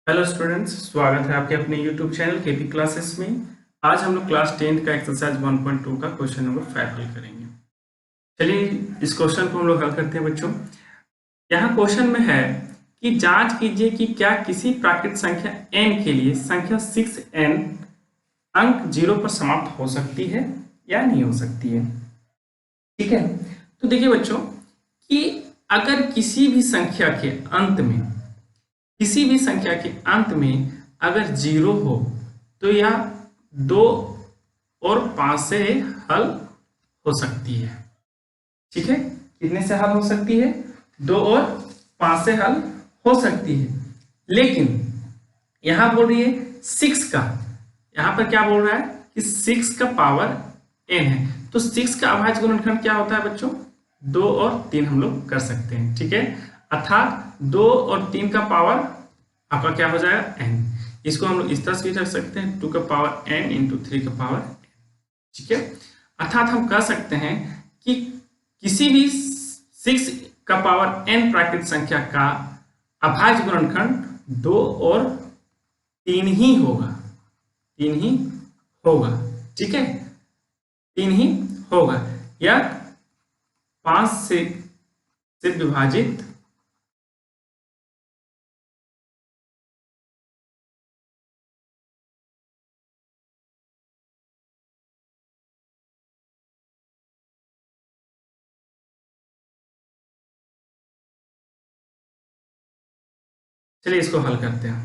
Hello students, स्वागत है आपके अपने यूट्यूब चैनल केपी क्लासेस में। आज हम लोग क्लास 10 का एक्सरसाइज 1.2 का क्वेश्चन नंबर 5 हल करेंगे। चलिए इस क्वेश्चन को हम लोग हल करते हैं बच्चों। यहाँ क्वेश्चन में है कि जांच कीजिए कि क्या किसी प्राकृत संख्या n के लिए संख्या 6n अंक 0 पर समाप्त हो सकती है या नहीं हो सकती है। ठीक है, तो देखिए बच्चों कि अगर किसी भी संख्या के अंत में अगर जीरो हो तो यह दो और पांच से हल हो सकती है। ठीक है, कितने से हल हो सकती है? दो और पांच से हल हो सकती है। लेकिन यहां बोल रही है सिक्स का, यहां पर क्या बोल रहा है कि सिक्स का पावर एन है, तो सिक्स का अभाज्य गुणनखंड क्या होता है बच्चों? दो और तीन हम लोग कर सकते हैं। ठीक है, अर्थात दो और तीन का पावर आपका क्या हो जाएगा? एन। इसको हम लोग इस तरह से भी रख सकते हैं, टू का पावर एन इंटू थ्री का पावर। ठीक है, अर्थात हम कह सकते हैं कि किसी भी सिक्स का पावर एन प्राकृत संख्या का अभाज्य गुणनखंड दो और तीन ही होगा। तीन ही होगा। ठीक है, तीन ही होगा या पांच से विभाजित चलिए इसको हल करते हैं।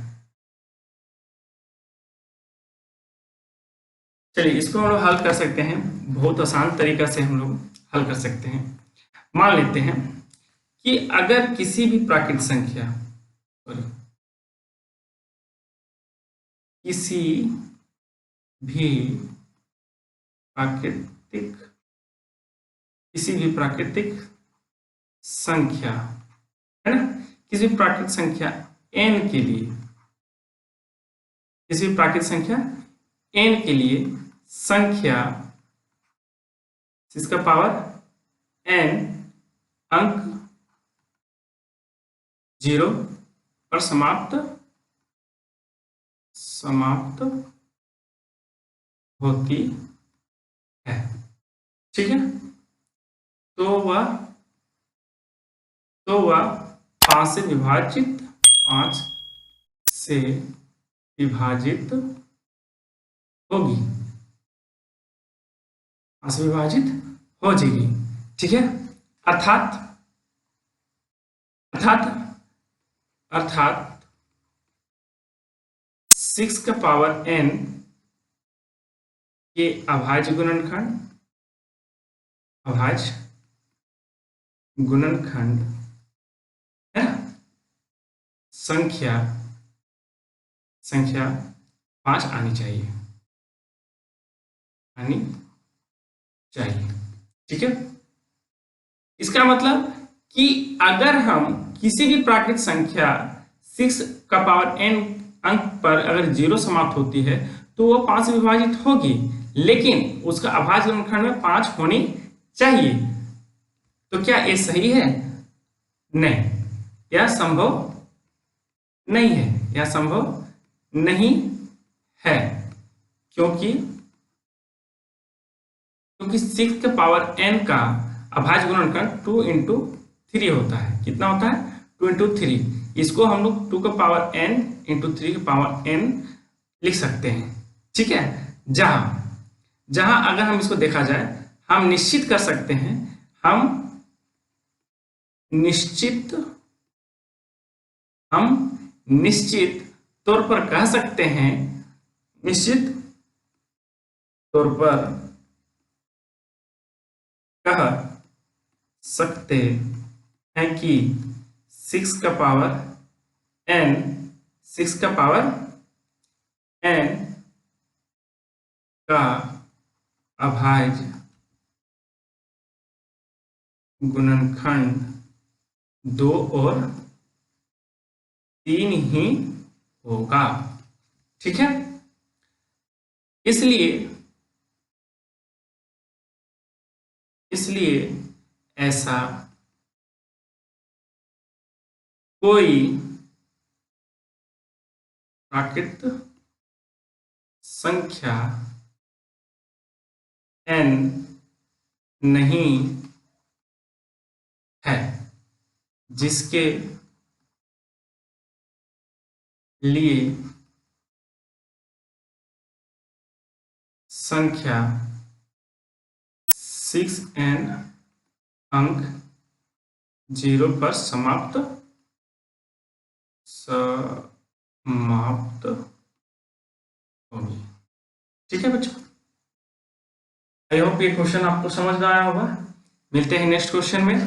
चलिए इसको हम लोग हल कर सकते हैं, बहुत आसान तरीका से हम लोग हल कर सकते हैं। मान लेते हैं कि अगर किसी भी प्राकृत संख्या किसी भी प्राकृतिक किसी भी प्राकृतिक संख्या है ना, किसी भी प्राकृतिक संख्या n के लिए, किसी भी प्राकृतिक संख्या n के लिए संख्या जिसका पावर n अंक जीरो पर समाप्त होती है। ठीक है, तो वह पांच से विभाजित होगी, पांच से विभाजित हो जाएगी। ठीक है, अर्थात अर्थात अर्थात सिक्स का पावर n के अभाज्य गुणनखंड है ना, संख्या संख्या पांच आनी चाहिए। ठीक है, इसका मतलब कि अगर हम किसी भी प्राकृतिक संख्या सिक्स का पावर n अंक पर अगर जीरो समाप्त होती है तो वो पांच से विभाजित होगी, लेकिन उसका अभाज्य गुणनखंड में पांच होनी चाहिए। तो क्या ये सही है? नहीं, यह संभव नहीं है, यह संभव नहीं है। क्योंकि क्योंकि सिक्स के पावर n का अभाज्य गुणनखंड टू इंटू थ्री होता है। कितना होता है? Two into three. इसको हम लोग टू का पावर n इंटू थ्री का पावर n लिख सकते हैं। ठीक है, जहां जहां अगर हम इसको देखा जाए, हम निश्चित कर सकते हैं, हम निश्चित हम निश्चित तौर पर कह सकते हैं, निश्चित तौर पर कह सकते हैं कि सिक्स का पावर n सिक्स का पावर n का अभाज्य गुणनखंड दो और तीन ही होगा। ठीक है, इसलिए इसलिए ऐसा कोई प्राकृत संख्या n नहीं है जिसके लिए संख्या 6n अंक 0 पर समाप्त होगी। ठीक है बच्चों, आई होप ये क्वेश्चन आपको समझ में आया होगा। मिलते हैं नेक्स्ट क्वेश्चन में।